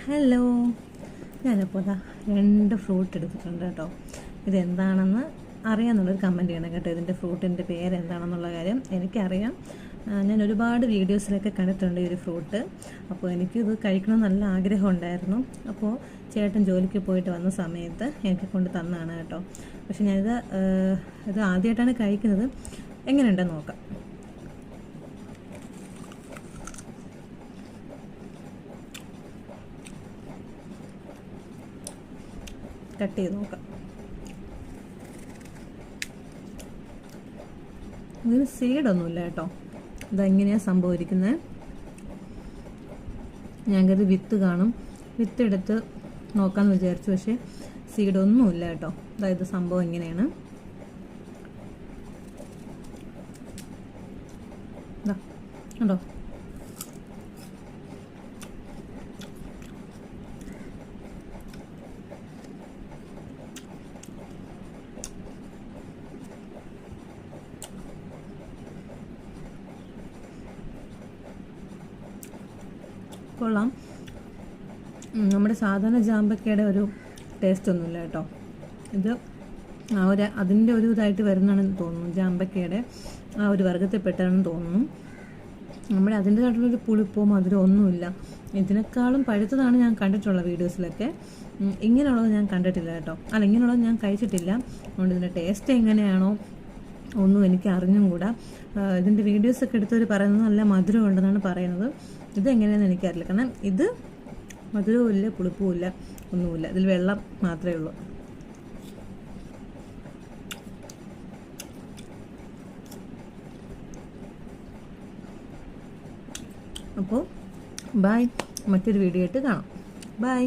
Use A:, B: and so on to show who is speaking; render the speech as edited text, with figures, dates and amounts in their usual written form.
A: Hello, ഞാനിപ്പോൾ രണ്ട് fruit എടുത്തിട്ടുണ്ട് കേട്ടോ. ഇതെന്താണെന്ന് അറിയാമെന്നുള്ളൊരു കമൻറ്റ് ചെയ്യണം കേട്ടോ. ഇതിൻ്റെ ഫ്രൂട്ടിൻ്റെ പേരെന്താണെന്നുള്ള കാര്യം എനിക്കറിയാം. ഞാൻ ഒരുപാട് വീഡിയോസിലൊക്കെ കണ്ടിട്ടുണ്ട് ഈ ഒരു ഫ്രൂട്ട്. അപ്പോൾ എനിക്കിത് കഴിക്കണമെന്ന് നല്ല ആഗ്രഹം ഉണ്ടായിരുന്നു. അപ്പോൾ ചേട്ടൻ ജോലിക്ക് പോയിട്ട് വന്ന സമയത്ത് എനിക്ക് കൊണ്ട് തന്നതാണ് കേട്ടോ. പക്ഷെ ഇത് ആദ്യമായിട്ടാണ് കഴിക്കുന്നത്. എങ്ങനെയുണ്ടെന്ന് നോക്കാം. കട്ട് ചെയ്ത് നോക്കാം. ഇതിന് സീഡൊന്നുമില്ല കേട്ടോ. ഇതെങ്ങനെയാണ് സംഭവിക്കുന്നത്? ഞാൻ കരുതി വിത്ത് കാണും, വിത്ത് എടുത്ത് നോക്കാമെന്ന് വിചാരിച്ചു. പക്ഷേ സീഡൊന്നുമില്ല കേട്ടോ. അതായത് സംഭവം ഇങ്ങനെയാണ്. കണ്ടോ? കൊള്ളാം. നമ്മുടെ സാധാരണ ജാമ്പക്കയുടെ ഒരു ടേസ്റ്റ് ഒന്നുമില്ല കേട്ടോ. ഇത് അതിൻ്റെ ഒരു ഇതായിട്ട് വരുന്നതാണെന്ന് തോന്നുന്നു. ജാമ്പക്കയുടെ ആ ഒരു വർഗത്തിൽപ്പെട്ടാണെന്ന് തോന്നുന്നു. നമ്മുടെ അതിൻ്റെതായിട്ടുള്ളൊരു പുളിപ്പോ മധുരമോ ഒന്നുമില്ല. ഇതിനേക്കാളും പഴുത്തതാണ് ഞാൻ കണ്ടിട്ടുള്ള വീഡിയോസിലൊക്കെ. ഇങ്ങനെയുള്ളത് ഞാൻ കണ്ടിട്ടില്ല കേട്ടോ. ഇങ്ങനെയുള്ളത് ഞാൻ കഴിച്ചിട്ടില്ല. അതുകൊണ്ട് ഇതിൻ്റെ ടേസ്റ്റ് എങ്ങനെയാണോ ഒന്നും എനിക്ക് അറിഞ്ഞും കൂടാ. ഇതിൻ്റെ വീഡിയോസൊക്കെ എടുത്തവർ പറയുന്നത് നല്ല മധുരം ഉണ്ടെന്നാണ് പറയുന്നത്. ഇതെങ്ങനെയാണെന്ന് എനിക്കറിയില്ല. കാരണം ഇത് മധുരവും ഇല്ല, പുളിപ്പും ഇല്ല, ഒന്നുമില്ല. ഇതിൽ വെള്ളം മാത്രമേ ഉള്ളൂ. അപ്പോൾ ബൈ. മറ്റൊരു വീഡിയോ ആയിട്ട് കാണാം. ബൈ.